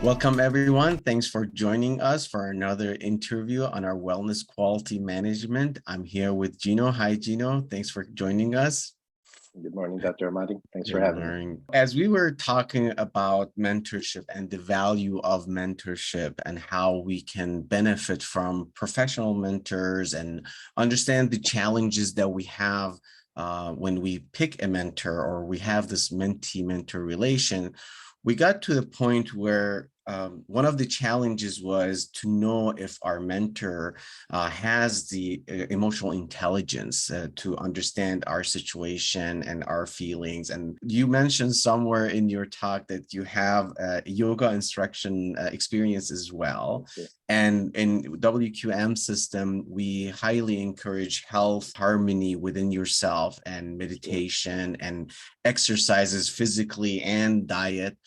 Welcome, everyone. Thanks for joining us for another interview on our wellness quality management. I'm here with Geno. Hi, Geno. Thanks for joining us. Good morning, Dr. Amati. Thanks for Good having me. morning. As we were talking about mentorship and the value of mentorship and how we can benefit from professional mentors and understand the challenges that we have when we pick a mentor or we have this mentee-mentor relation, we got to the point where one of the challenges was to know if our mentor has the emotional intelligence to understand our situation and our feelings. And you mentioned somewhere in your talk that you have yoga instruction experience as well. Okay. And in WQM system, we highly encourage health, harmony within yourself and meditation and exercises physically and diet.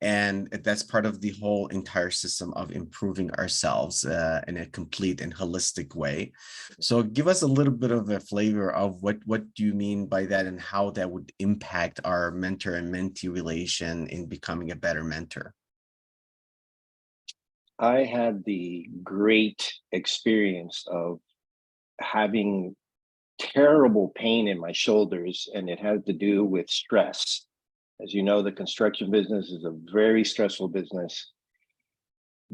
And that's part of the whole entire system of improving ourselves in a complete and holistic way. So give us a little bit of a flavor of what do you mean by that and how that would impact our mentor and mentee relation in becoming a better mentor. I had the great experience of having terrible pain in my shoulders, and it had to do with stress. As you know, the construction business is a very stressful business.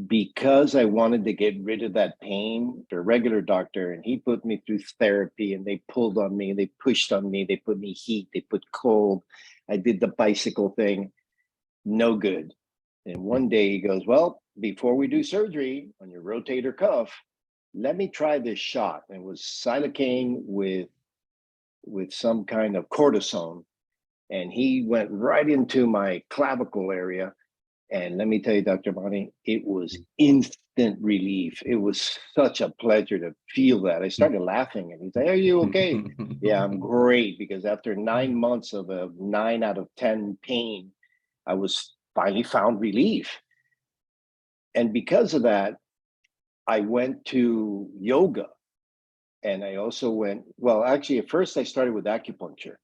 Because I wanted to get rid of that pain, the regular doctor, and he put me through therapy, and they pulled on me, they pushed on me, they put me heat, they put cold. I did the bicycle thing, no good. And one day he goes, well, before we do surgery on your rotator cuff, let me try this shot. And it was silocaine with some kind of cortisone. And he went right into my clavicle area. And let me tell you, Dr. Bonnie, it was instant relief. It was such a pleasure to feel that. I started laughing and he's like, are you okay? Yeah, I'm great. Because after 9 months of a 9 out of 10 pain, I was finally found relief. And because of that, I went to yoga. And I also went, well, actually, at first I started with acupuncture.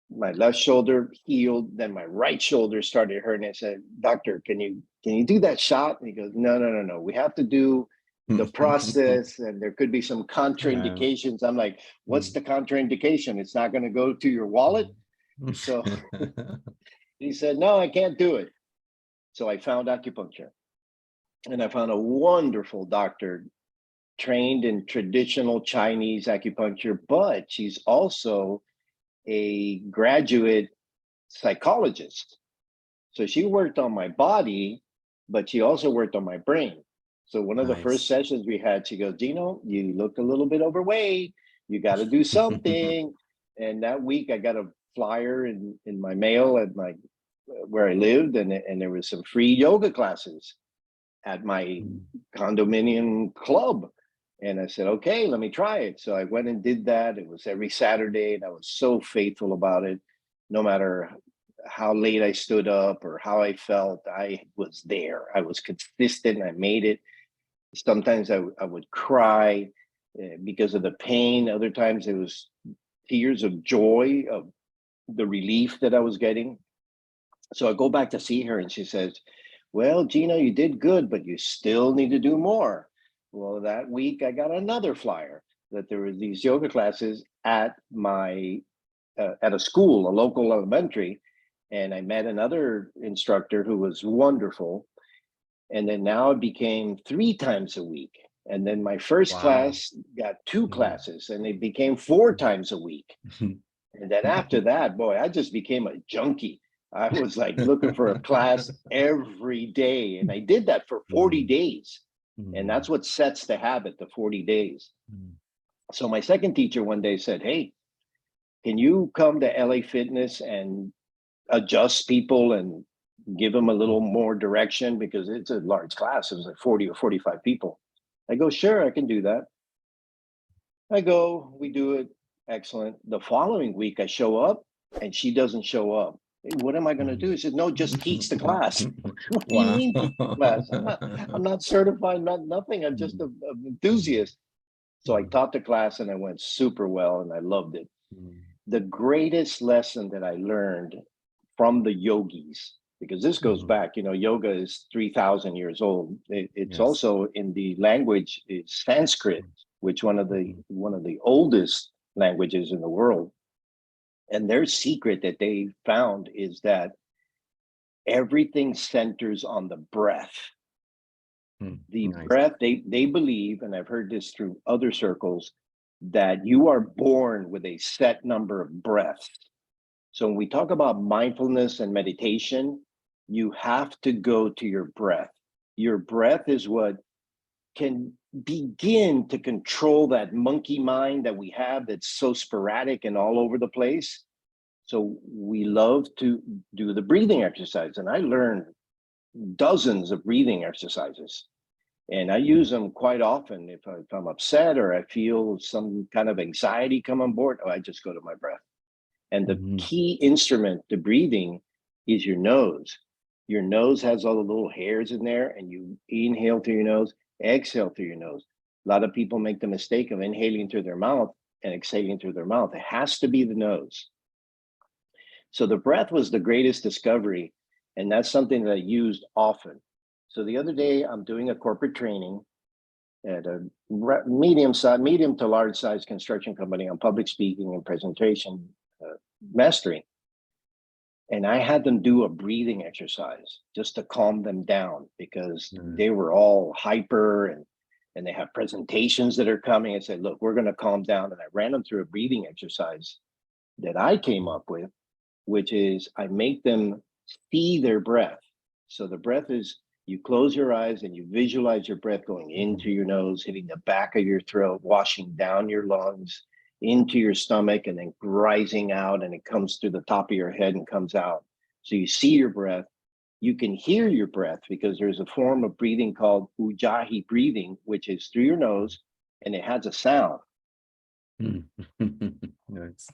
My left shoulder healed, then my right shoulder started hurting. I said, doctor, can you do that shot? And he goes, no. We have to do the process, and there could be some contraindications. I'm like, what's the contraindication? It's not going to go to your wallet. So he said, no, I can't do it. So I found acupuncture, and I found a wonderful doctor trained in traditional Chinese acupuncture, but she's also a graduate psychologist. So she worked on my body, but she also worked on my brain. So one of the first sessions we had, she goes, Geno, you look a little bit overweight. You got to do something. And that week I got a flyer in my mail at my where I lived, and there was some free yoga classes at my condominium club. And I said, okay, let me try it. So I went and did that. It was every Saturday, and I was so faithful about it. No matter how late I stood up or how I felt, I was there. I was consistent. I made it. Sometimes I would cry because of the pain. Other times it was tears of joy of the relief that I was getting. So I go back to see her, and she says, well, Geno, you did good, but you still need to do more. Well, that week I got another flyer that there were these yoga classes at my at a school, a local elementary, and I met another instructor who was wonderful. And then now it became 3 times a week. And then my first class got 2 classes, and it became 4 times a week. And then after that, boy, I just became a junkie. I was like looking for a class every day, and I did that for 40 days. And that's what sets the habit, the 40 days. So my second teacher one day said, hey, can you come to LA Fitness and adjust people and give them a little more direction? Because it's a large class. It was like 40 or 45 people. I go, sure, I can do that. I go, we do it. Excellent. The following week I show up and she doesn't show up. Hey, what am I going to do? He said, no, just teach the class. What do you mean teach the class? I'm not certified, nothing. I'm just an enthusiast. So I taught the class and I went super well and I loved it. The greatest lesson that I learned from the yogis because this goes Mhm. back, yoga is 3,000 years old. It's Yes. also in the language is Sanskrit, which one of Mhm. the oldest languages in the world. And their secret that they found is that everything centers on the breath. Mm. The Nice. breath, they believe, and I've heard this through other circles, that you are born with a set number of breaths. So when we talk about mindfulness and meditation, you have to go to your breath. Your breath is what can begin to control that monkey mind that we have that's so sporadic and all over the place. So we love to do the breathing exercise. And I learned dozens of breathing exercises. And I use them quite often if I'm upset or I feel some kind of anxiety come on board. Oh, I just go to my breath. And the Mhm. key instrument to breathing is your nose. Your nose has all the little hairs in there, and you inhale through your nose, exhale through your nose. A lot of people make the mistake of inhaling through their mouth and exhaling through their mouth. It has to be the nose. So the breath was the greatest discovery, and that's something that I used often. So the other day, I'm doing a corporate training at a medium to large size construction company on public speaking and presentation mastery. And I had them do a breathing exercise just to calm them down because Mm. they were all hyper and they have presentations that are coming. And said, look, we're going to calm down. And I ran them through a breathing exercise that I came up with, which is I make them see their breath. So the breath is you close your eyes and you visualize your breath going into your nose, hitting the back of your throat, washing down your lungs into your stomach, and then rising out, and it comes through the top of your head and comes out. So you see your breath. You can hear your breath because there's a form of breathing called ujjayi breathing, which is through your nose and it has a sound. Mm. Nice.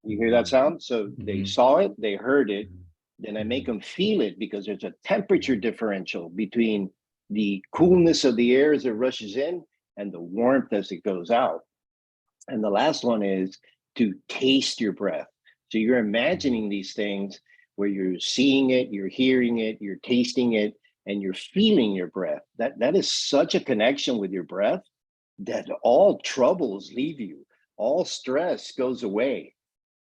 You hear that Mhm. sound? So they Mhm. saw it, they heard it. Mhm. Then I make Mhm. them feel it because there's a temperature Mhm. differential between the Mhm. coolness of the air as it rushes in and the warmth as it goes out. And the last one is to taste your breath. So you're Mhm. imagining these things where you're seeing it, you're hearing it, you're tasting it, and you're feeling your breath. That is such a connection with your breath that all troubles leave you, all stress goes away,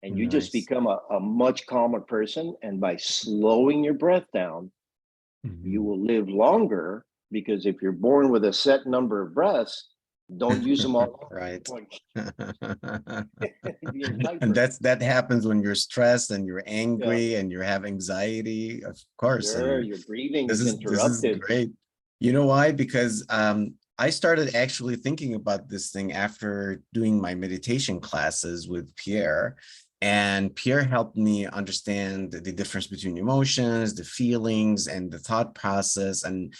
and you just Nice. become a much calmer person. And by slowing your breath down, you Mhm. will live longer because if you're born with a set number of breaths, don't use them all Right. being And hyper. that happens when you're stressed and you're Yeah, angry and you have anxiety, of course. sure. And Your breathing this is is interrupted. great. You know why? Because I started actually thinking about this thing after doing my meditation classes with Pierre. And Pierre helped me understand the difference between emotions, the feelings, and the thought process. And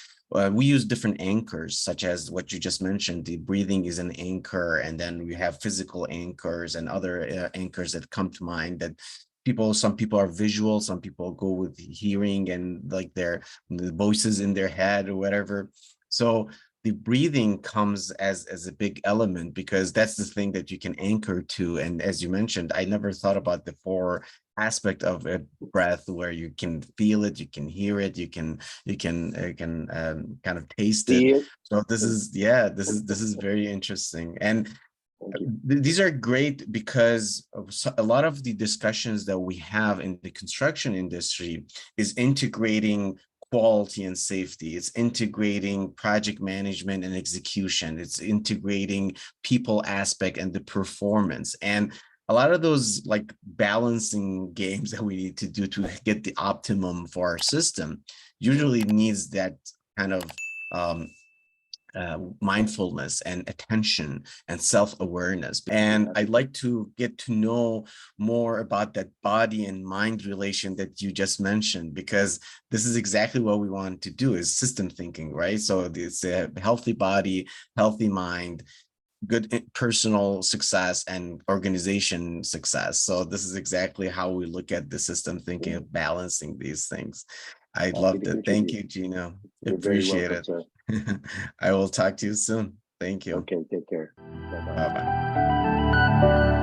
we use different anchors, such as what you just mentioned. The breathing is an anchor, and then we have physical anchors and other anchors that come to mind that some people are visual, some people go with hearing and like the voices in their head or whatever. So the breathing comes as a big element because that's the thing that you can anchor to. And as you mentioned, I never thought about the four aspect of a breath where you can feel it, you can hear it, you can kind of taste it. See it. So this is very interesting. And Thank you. these are great because a lot of the discussions that we have in the construction industry is integrating quality and safety. It's integrating project management and execution. It's integrating people aspect and the performance. And a lot of those like balancing games that we need to do to get the optimum for our system usually needs that kind of mindfulness and attention and self-awareness. And I'd like to get to know more about that body and mind relation that you just mentioned, because this is exactly what we want to do is system thinking, right? So it's a healthy body, healthy mind, good personal success and organization success. So this is exactly how we look at the system thinking of balancing these things. I Happy loved to it. Thank contribute. you, Gino. You're very Appreciate welcome, it. sir. I will talk to you soon. Thank you. Okay, take care. Bye bye. Bye bye.